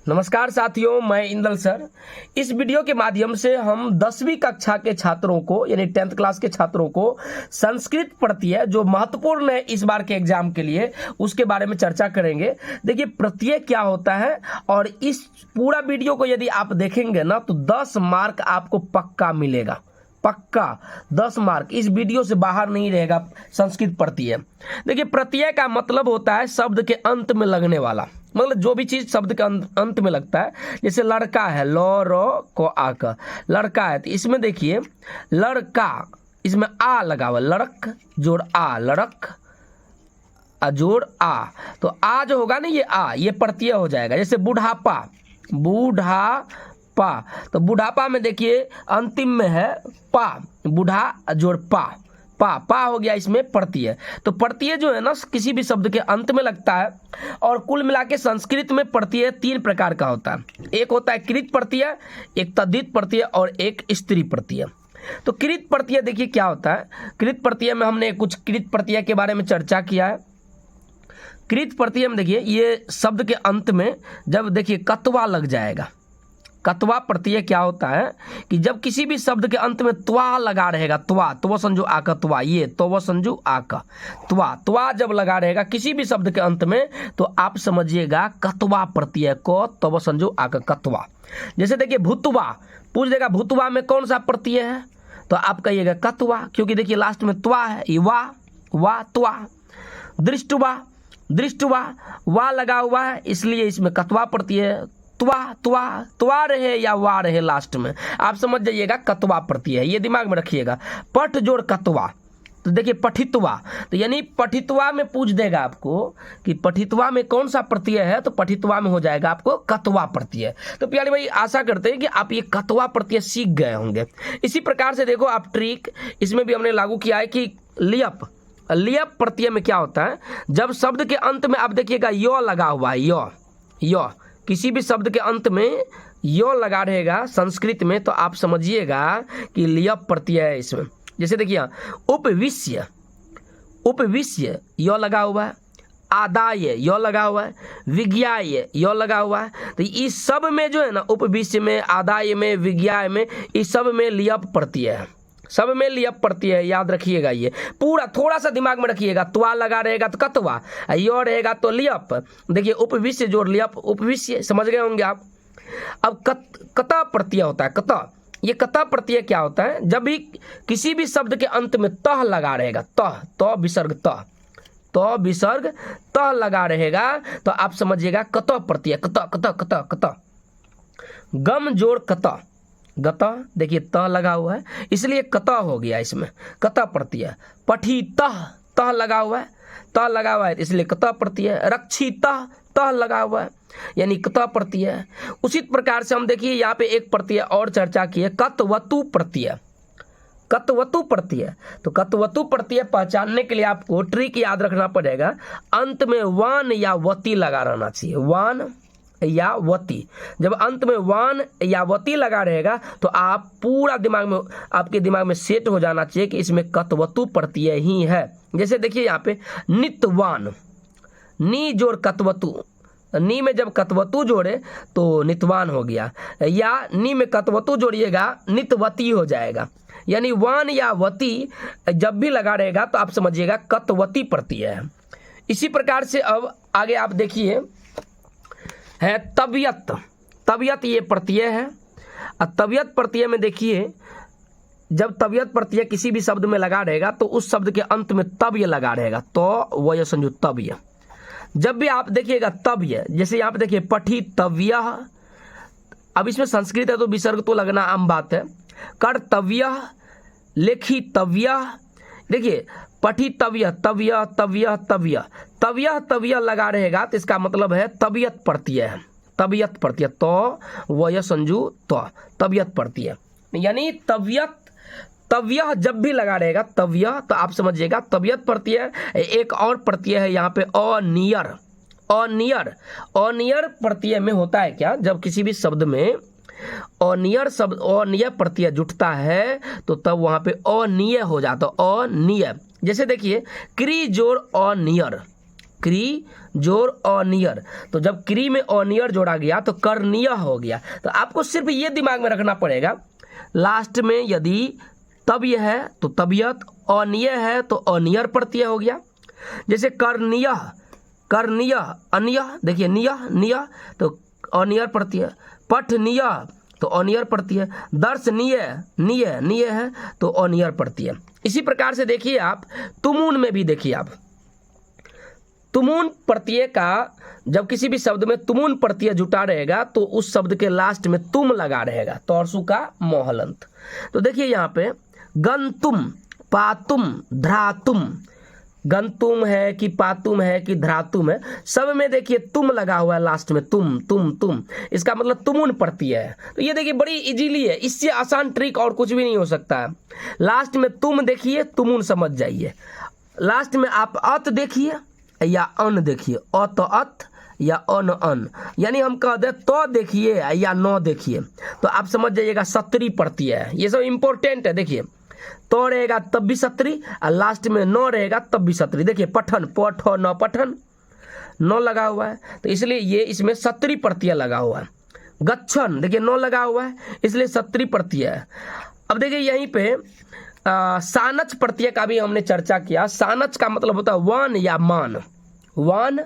नमस्कार साथियों, मैं इंदल सर। इस वीडियो के माध्यम से हम 10वीं कक्षा के छात्रों को यानी 10th क्लास के छात्रों को संस्कृत प्रत्यय जो महत्वपूर्ण है इस बार के एग्जाम के लिए, उसके बारे में चर्चा करेंगे। देखिए प्रत्यय क्या होता है, और इस पूरा वीडियो को यदि आप देखेंगे ना तो 10 मार्क आपको पक्का मिलेगा। पक्का 10 मार्क इस वीडियो से बाहर नहीं रहेगा। संस्कृत प्रत्यय, देखिए प्रत्यय का मतलब होता है शब्द के अंत में लगने वाला, मतलब जो भी चीज शब्द के अंत में लगता है। जैसे लड़का है, लो रो को आ का लड़का है, तो इसमें देखिए लड़का, इसमें आ लगा हुआ, लड़क जोड़ आ, लड़क जोड़ आ, तो आ जो होगा ना ये प्रत्यय हो जाएगा। जैसे बुढ़ापा, बुढ़ापा, तो बुढ़ापा में देखिए अंतिम में है पा, बुढ़ा जोड़ पा, पा हो गया इसमें प्रत्यय। तो प्रत्यय जो है ना किसी भी शब्द के अंत में लगता है। और कुल मिला के संस्कृत में प्रत्यय 3 प्रकार का होता है। एक होता है कृत प्रत्यय, एक तद्धित प्रत्यय और एक स्त्री प्रत्यय। तो कृत प्रत्यय देखिए क्या होता है। कृत प्रत्यय में हमने कुछ कृत प्रत्यय के बारे में चर्चा किया है। कृत प्रत्यय में देखिए ये शब्द के अंत में जब देखिए कत्वा लग जाएगा। कत्वा प्रत्यय क्या होता है कि जब किसी भी शब्द के अंत में त्वा लगा रहेगा, त्वा संजू आका, त्वा ये त्वा संजू आका, त्वा जब लगा रहेगा किसी भी शब्द के अंत में, तो आप समझिएगा कत्वा प्रत्यय को, त्वा संजू आका, कत्वा। जैसे देखिए भूतवा, पूछ देगा भूतवा में कौन सा प्रत्यय है, तो आप कहिएगा कत्वा, क्योंकि देखिए लास्ट में त्वा है, ये वा त्वा। दृष्टवा वा लगा हुआ है, इसलिए इसमें कत्वा प्रत्यय, त्वा रहे या वा रहे लास्ट में, आप समझ जाइएगा कत्वा प्रत्यय है, ये दिमाग में रखिएगा। पठ जोड़ कत्वा, तो देखिए पठित्वा, तो यानी पठित्वा में पूछ देगा आपको कि पठित्वा में कौन सा प्रत्यय है, तो पठित्वा में हो जाएगा आपको कत्वा प्रत्यय। तो प्यारे भाई आशा करते हैं कि आप ये कत्वा प्रत्यय सीख गए होंगे। इसी प्रकार से देखो आप ट्रिक इसमें भी हमने लागू किया है कि लियप प्रत्यय में क्या होता है, जब शब्द के अंत में आप देखिएगा यो लगा हुआ है, यो किसी भी शब्द के अंत में यो लगा रहेगा संस्कृत में, तो आप समझिएगा कि लियप प्रत्यय है इसमें। जैसे देखिए उपविश्य यो लगा हुआ है, आदाय यो लगा हुआ है, विज्ञाय यो लगा हुआ है। तो इस सब में जो है ना, उपविश्य में, आदाय में, विज्ञाय में, इस सब में लियप प्रत्यय है, सब में लियप प्रत्यय है। याद रखिएगा, ये पूरा थोड़ा सा दिमाग में रखिएगा। त्वा लगा रहेगा तो कत्वा, यो रहेगा तो लियप। देखिए उपविश्य जोड़ लियप, उपविश्य, समझ गए होंगे आप। अब कता प्रत्यय होता है, कता। ये कता प्रत्यय क्या होता है, जब भी किसी भी शब्द के अंत में तह लगा रहेगा, तह विसर्ग तह लगा रहेगा, तो आप समझिएगा कत प्रत्यय, कत। गम जोड़ कता, गता, देखिए त लगा हुआ है इसलिए कता हो गया इसमें, कता प्रत्यय। पठी तह लगा हुआ है, इसलिए कता प्रत्यय। रक्षी तह लगा हुआ है, यानी कता प्रत्यय। उसी प्रकार से हम देखिए यहाँ पे एक प्रत्यय और चर्चा की है, कतवतु प्रत्यय। तो कतवतु प्रत्यय पहचानने के लिए आपको ट्रिक याद रखना पड़ेगा, अंत में वान या वती लगा रहना चाहिए, वान या वती। जब अंत में वान या वती लगा रहेगा तो आप पूरा आपके दिमाग में सेट हो जाना चाहिए कि इसमें कतवतु प्रत्यय ही है। जैसे देखिए यहाँ पे नितवान, नी जोड़ कतवतु, नी में जब कतवतु जोड़े तो नितवान हो गया, या नी में कतवतु जोड़िएगा नितवती हो जाएगा। यानी वान या वती जब भी लगा रहेगा तो आप समझिएगा कतवती प्रत्यय है। इसी प्रकार से अब आगे आप देखिए है तबियत ये प्रत्यय है। और तबियत प्रत्यय में देखिए जब तबियत प्रत्यय किसी भी शब्द में लगा रहेगा तो उस शब्द के अंत में तब्य लगा रहेगा, तो वह संजू तब्य। जब भी आप देखिएगा तब्य, जैसे यहाँ पे देखिए पठी तव्य, अब इसमें संस्कृत है तो विसर्ग तो लगना आम बात है। कर्तव्य, लेखी तव्य, देखिए पठी तव्य लगा रहेगा तो इसका मतलब है तबियत प्रत्यय है, तबियत प्रत्यय। तो वह संजू तो तबियत प्रत्यय, यानी तव्य जब भी लगा रहेगा तव्य, तो आप समझिएगा तबियत प्रत्यय। एक और प्रत्यय है यहाँ पे अनियर प्रत्यय में होता है क्या, जब किसी भी शब्द में अनिय प्रत्यय जुटता है तो तब वहां पे अनिय हो जाता, अनिय। जैसे देखिए क्री जोड़ अनियर, क्री जोड़ अनियर, तो जब क्री में अनियर जोड़ा गया तो कर्णीय हो गया। तो आपको सिर्फ ये दिमाग में रखना पड़ेगा, लास्ट में यदि तव्य है तो तबियत, अनिय है तो अनियर प्रत्यय हो गया। जैसे कर्णीय, कर्णीय अनिय, देखिए निय निय तो अनियर प्रत्यय, पठनीय तो अनियर प्रत्यय, दर्शनीय निय निय है तो अनियर प्रत्यय। इसी प्रकार से देखिए आप तुमुन में भी देखिए आप तुमुन प्रत्यय का जब किसी भी शब्द में तुमुन प्रत्यय जुटा रहेगा तो उस शब्द के लास्ट में तुम लगा रहेगा, तोरसु का मोहलंत। तो देखिए यहाँ पे गंतुम, पातुम, धरातुम, गंतुम है कि पातुम है कि धरातुम है, सब में देखिए तुम लगा हुआ है लास्ट में, तुम तुम तुम, इसका मतलब तुमुन प्रत्यय है। तो ये देखिए बड़ी इजीली है, इससे आसान ट्रिक और कुछ भी नहीं हो सकता है। लास्ट में तुम देखिए, तुमुन समझ जाइए। लास्ट में आप अत देखिए या अन देखिए, अत अत या अन अन, यानी हम कह दे तो देखिए या न देखिए तो आप समझ जाइएगा सत्री प्रत्यय है। ये सब इंपॉर्टेंट है। देखिए तो रहेगा तब भी सत्री और लास्ट में न रहेगा तब भी सत्री। देखिए पठन, पठ न पठन, न लगा हुआ है तो इसलिए ये इसमें सत्री प्रत्यय लगा हुआ है। गच्छन देखिए न लगा हुआ है इसलिए सत्री प्रत्यय है। अब देखिए यहीं पे सानच प्रत्यय का भी हमने चर्चा किया। सानच का मतलब होता है वन या मान, वन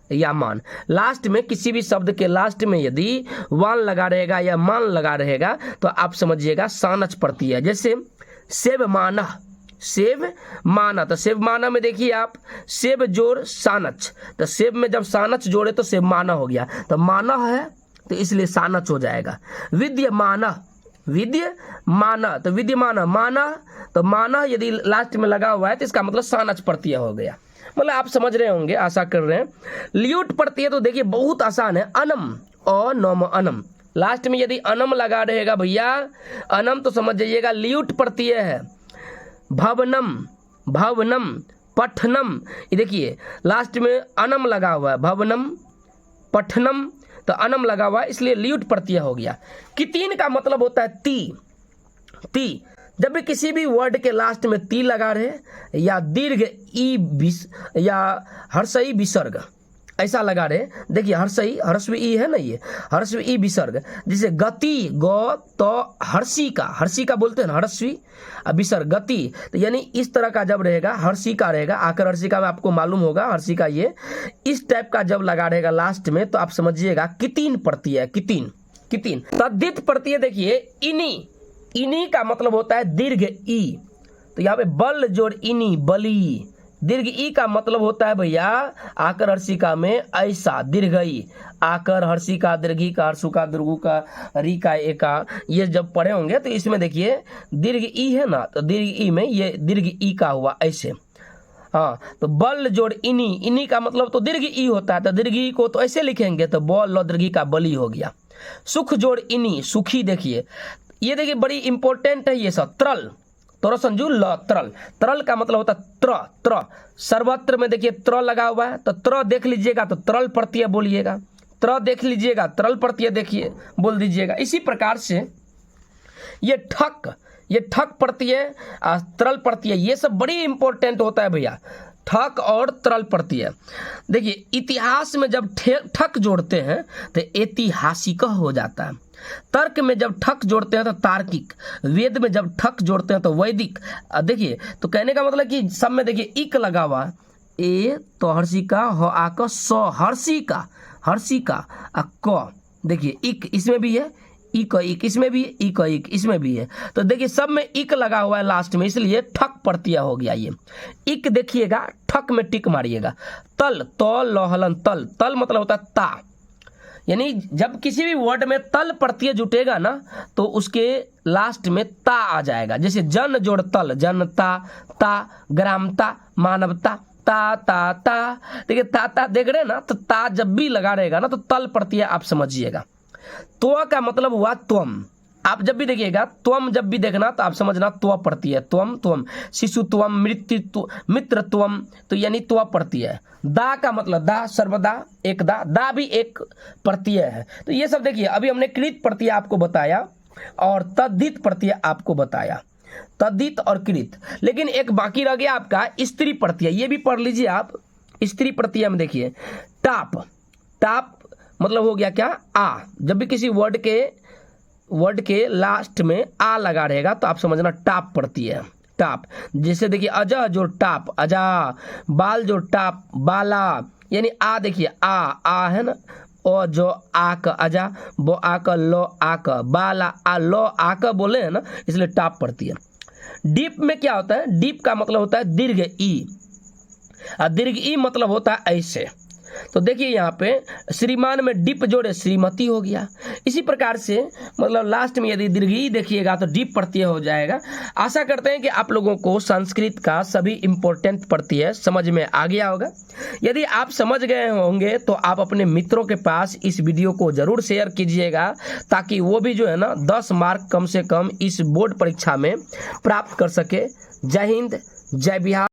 या मान। लास्ट में किसी भी शब्द के लास्ट में यदि वन लगा रहेगा या मान लगा रहेगा तो आप समझिएगा सानच प्रत्यय है। जैसे सेव माना, सेव माना, तो सेव माना में देखिए आप सेव जोड़ सानच, तो सेव में जब सानच जोड़े तो सेव माना हो गया, तो माना है तो इसलिए सानच हो जाएगा। विद्य माना, विद्य माना तो विद्य माना, माना तो माना यदि लास्ट में लगा हुआ है तो इसका मतलब सानच प्रत्यय हो गया। मतलब आप समझ रहे होंगे, आशा कर रहे हैं। ल्यूट प्रत्यय तो देखिए बहुत आसान है, अनम और नम अनम, लास्ट में यदि अनम लगा रहेगा भैया, अनम तो समझ जाइएगा ल्यूट प्रत्यय है। भवनम, भवनम, पठनम, ये देखिए लास्ट में अनम लगा हुआ है, भवनम पठनम तो अनम लगा हुआ है इसलिए ल्यूट प्रत्यय हो गया। कितीन का मतलब होता है ती, ती, जब भी किसी भी वर्ड के लास्ट में ती लगा रहे या दीर्घ ई या हर्षई विसर्ग ऐसा लगा रहे, देखिए हर्षई, हर्षवी ई है ना, ये हर्षवी ई विसर्ग, जैसे गति ग तो हर्षी का, हर्षी का बोलते हैं ना, हर्षवी विसर्ग गति, तो यानी इस तरह का जब रहेगा हर्षी का रहेगा, आकर हर्षी का में आपको मालूम होगा, हर्षी का ये इस टाइप का जब लगा रहेगा लास्ट में तो आप समझिएगा कितीन प्रत्यय, कितीन, कितीन। तद्धित प्रत्यय देखिए इनी, इनी का मतलब होता है दीर्घ ई, तो यहाँ पे बल जोड़ इनी, बली। दीर्घ ई का मतलब होता है भैया आकर हर्षिका में ऐसा, दीर्घ ई, आकर हर्षिका, दीर्घी का, हर्षु का, दुर्गु का, री का, ए का, ये जब पढ़े होंगे तो इसमें देखिए दीर्घ ई है ना, तो दीर्घ ई में ये दीर्घ ई का हुआ ऐसे। हाँ तो बल जोड़ इनी, इनी का मतलब तो दीर्घ ई होता है, तो दीर्घ ई को तो ऐसे लिखेंगे तो बल ल दीर्घी का बली हो गया। सुख जोड़ इनी, सुखी, देखिए ये देखिए बड़ी इंपॉर्टेंट है ये सब। त्रल, तोरा संजू ल, त्रल, त्रल का मतलब होता है त्र, त्र, सर्वत्र में देखिए त्र लगा हुआ है तो त्र देख लीजिएगा तो त्रल प्रत्यय बोलिएगा, त्र देख लीजिएगा त्रल प्रत्यय देखिए बोल दीजिएगा। इसी प्रकार से ये ठक, ये ठक प्रत्यय, त्रल प्रत्यय, ये सब बड़ी इंपॉर्टेंट होता है भैया, ठक और त्रल प्रत्यय। देखिए इतिहास में जब ठक जोड़ते हैं तो ऐतिहासिक हो जाता है, तर्क में जब ठक जोड़ते हैं तो तार्किक, वेद में जब ठक जोड़ते हैं तो वैदिक। देखिए तो कहने का मतलब कि सब में देखिए इक लगा हुआ, ए तो हर्षिका, हो आक स, हर्षिका, हर्षिका क, देखिए इक इसमें भी है, इक इक इसमें भी है, इक इक इसमें भी है, तो देखिए सब में इक लगा हुआ है लास्ट में इसलिए ठक प्रत्यय हो गया। ये इक देखिएगा, ठक में टिक मारिएगा। तल, तो लहलन, तल, तल मतलब होता है ता, यानी जब किसी भी वर्ड में तल प्रत्यय जुटेगा ना तो उसके लास्ट में ता आ जाएगा। जैसे जन जोड़ तल, जनता, ता, ग्रामता, मानवता, ता ता ता, देखिए ता ता देख रहे हैं ना, तो ता जब भी लगा रहेगा ना तो तल प्रत्यय आप समझिएगा। त्व का मतलब हुआ त्वम, आप जब भी देखिएगा त्वम जब भी देखना तो आप समझना त्व प्रत्यय, त्वम त्वम, शिशुत्वम, मृत्यु, मित्रत्वम, तो यानी त्व प्रत्यय। दा का मतलब दा, सर्वदा, एकदा, दा भी एक प्रत्यय है। तो ये सब देखिए अभी हमने कृत प्रत्यय आपको बताया और तद्धित प्रत्यय आपको बताया, तद्धित और कृत। लेकिन एक बाकी रह गया आपका स्त्री प्रत्यय, ये भी पढ़ लीजिए आप। स्त्री प्रत्यय में देखिए टाप, टाप मतलब हो गया क्या, आ। जब भी किसी वर्ड के लास्ट में आ लगा रहेगा तो आप समझना टाप प्रत्यय है, टाप। जैसे देखिए अजा जो टाप अजा, बाल जो टाप बाला, यानी आ देखिए आ है ना, ओ जो आ का अजा, बो आ का लो आ का बाला, आ लो आ का बोले हैं ना, इसलिए टाप पड़ती है। डीप में क्या होता है, डीप का मतलब होता है दीर्घ ई, और दीर्घ ई मतलब होता है ऐसे। तो देखिए यहाँ पे श्रीमान में डीप जोड़े श्रीमती हो गया। इसी प्रकार से मतलब लास्ट में यदि दीर्घ ई देखिएगा तो डीप प्रत्यय हो जाएगा। आशा करते हैं कि आप लोगों को संस्कृत का सभी इंपॉर्टेंट प्रत्यय समझ में आ गया होगा। यदि आप समझ गए होंगे तो आप अपने मित्रों के पास इस वीडियो को जरूर शेयर कीजिएगा, ताकि वो भी जो है ना 10 मार्क कम से कम इस बोर्ड परीक्षा में प्राप्त कर सके। जय हिंद, जय बिहार।